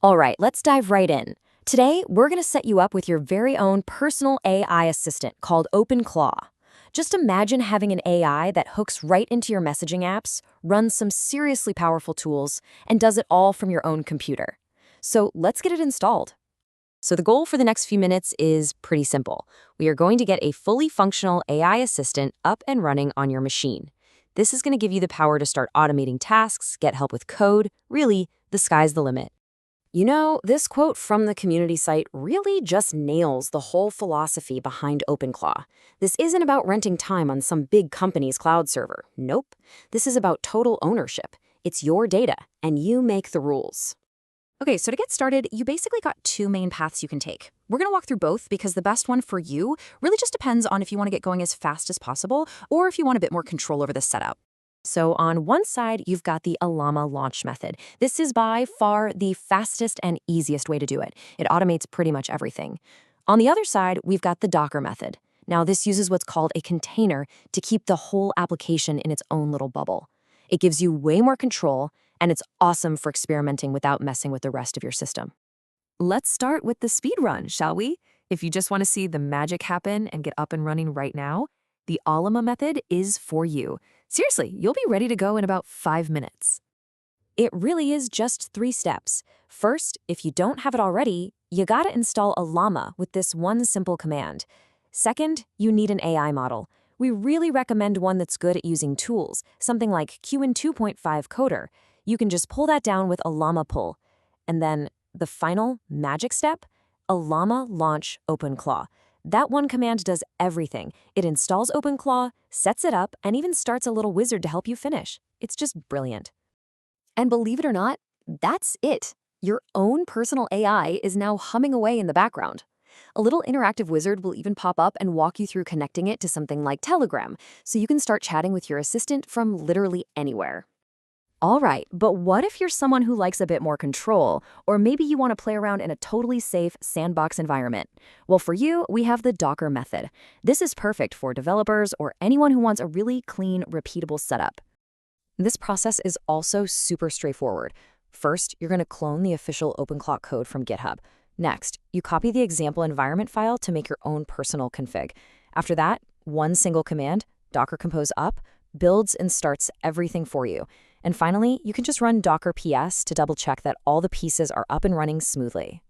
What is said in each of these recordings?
All right, let's dive right in. Today, we're going to set you up with your very own personal AI assistant called OpenClaw. Just imagine having an AI that hooks right into your messaging apps, runs some seriously powerful tools, and does it all from your own computer. So let's get it installed. So the goal for the next few minutes is pretty simple. We are going to get a fully functional AI assistant up and running on your machine. This is going to give you the power to start automating tasks, get help with code. Really, the sky's the limit. You know, this quote from the community site really just nails the whole philosophy behind OpenClaw. This isn't about renting time on some big company's cloud server. Nope. This is about total ownership. It's your data, and you make the rules. Okay, so to get started, you basically got two main paths you can take. We're going to walk through both because the best one for you really just depends on if you want to get going as fast as possible or if you want a bit more control over the setup. So on one side, you've got the Llama launch method. This is by far the fastest and easiest way to do it. It automates pretty much everything. On the other side, we've got the Docker method. Now, this uses what's called a container to keep the whole application in its own little bubble. It gives you way more control, and it's awesome for experimenting without messing with the rest of your system. Let's start with the speed run, shall we? If you just want to see the magic happen and get up and running right now, the Llama method is for you. Seriously, you'll be ready to go in about 5 minutes. It really is just 3 steps. First, if you don't have it already, you gotta install a Llama with this one simple command. Second, you need an AI model. We really recommend one that's good at using tools, something like Qwen 2.5 Coder. You can just pull that down with a Llama pull. And then the final magic step, a Llama launch OpenClaw. That one command does everything. It installs OpenClaw, sets it up, and even starts a little wizard to help you finish. It's just brilliant. And believe it or not, that's it. Your own personal AI is now humming away in the background. A little interactive wizard will even pop up and walk you through connecting it to something like Telegram, so you can start chatting with your assistant from literally anywhere. All right, but what if you're someone who likes a bit more control, or maybe you want to play around in a totally safe sandbox environment? Well, for you, we have the Docker method. This is perfect for developers or anyone who wants a really clean, repeatable setup. This process is also super straightforward. First, you're going to clone the official OpenClaw code from GitHub. Next, you copy the example environment file to make your own personal config. After that, one single command, Docker Compose up, builds and starts everything for you. And finally, you can just run Docker PS to double-check that all the pieces are up and running smoothly.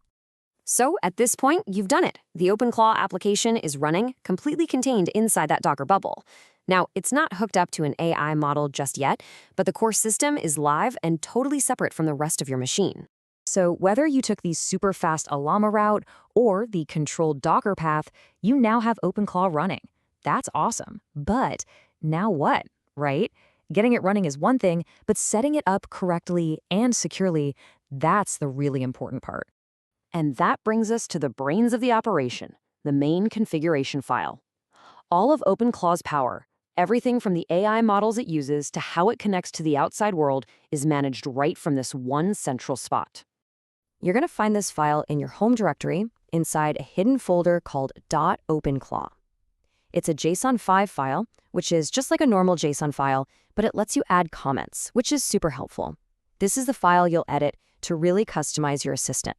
So at this point, you've done it. The OpenClaw application is running, completely contained inside that Docker bubble. Now, it's not hooked up to an AI model just yet, but the core system is live and totally separate from the rest of your machine. So whether you took the super fast Llama route or the controlled Docker path, you now have OpenClaw running. That's awesome. But now what, right? Getting it running is one thing, but setting it up correctly and securely, that's the really important part. And that brings us to the brains of the operation, the main configuration file. All of OpenClaw's power, everything from the AI models it uses to how it connects to the outside world, is managed right from this one central spot. You're going to find this file in your home directory inside a hidden folder called .openclaw. It's a JSON5 file, which is just like a normal JSON file, but it lets you add comments, which is super helpful. This is the file you'll edit to really customize your assistant.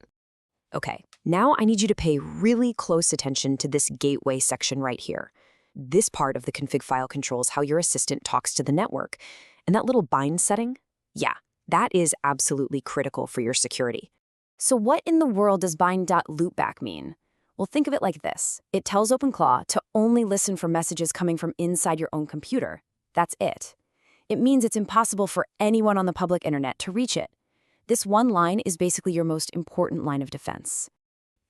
Okay, now I need you to pay really close attention to this gateway section right here. This part of the config file controls how your assistant talks to the network. And that little bind setting? Yeah, that is absolutely critical for your security. So what in the world does bind.loopback mean? Well, think of it like this. It tells OpenClaw to only listen for messages coming from inside your own computer. That's it. It means it's impossible for anyone on the public internet to reach it. This one line is basically your most important line of defense.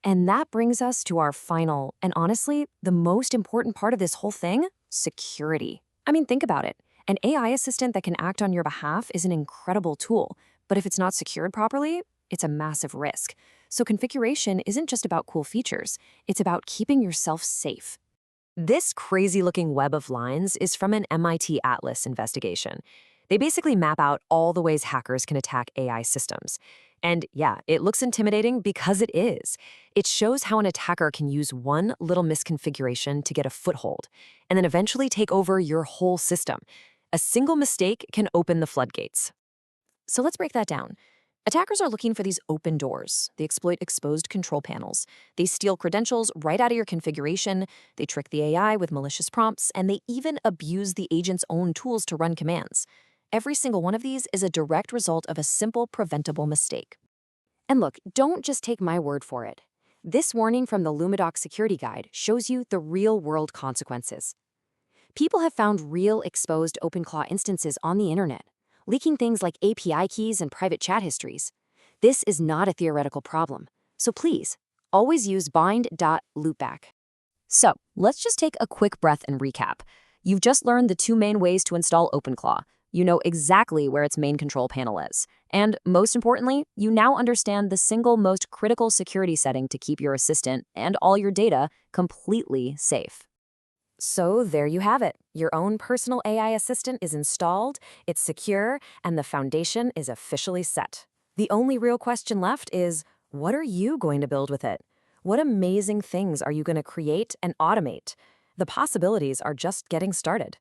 And that brings us to our final, and honestly, the most important part of this whole thing, security. I mean, think about it. An AI assistant that can act on your behalf is an incredible tool, but if it's not secured properly, it's a massive risk. So configuration isn't just about cool features, it's about keeping yourself safe. This crazy-looking web of lines is from an MIT Atlas investigation. They basically map out all the ways hackers can attack AI systems. And yeah, it looks intimidating because it is. It shows how an attacker can use one little misconfiguration to get a foothold, and then eventually take over your whole system. A single mistake can open the floodgates. So let's break that down. Attackers are looking for these open doors. They exploit exposed control panels. They steal credentials right out of your configuration. They trick the AI with malicious prompts, and they even abuse the agent's own tools to run commands. Every single one of these is a direct result of a simple, preventable mistake. And look, don't just take my word for it. This warning from the Lumidoc Security Guide shows you the real-world consequences. People have found real exposed OpenClaw instances on the internet, leaking things like API keys and private chat histories. This is not a theoretical problem, so please, always use bind.loopback. So, let's just take a quick breath and recap. You've just learned the two main ways to install OpenClaw. You know exactly where its main control panel is. And most importantly, you now understand the single most critical security setting to keep your assistant and all your data completely safe. So there you have it. Your own personal AI assistant is installed, it's secure, and the foundation is officially set. The only real question left is, what are you going to build with it? What amazing things are you going to create and automate? The possibilities are just getting started.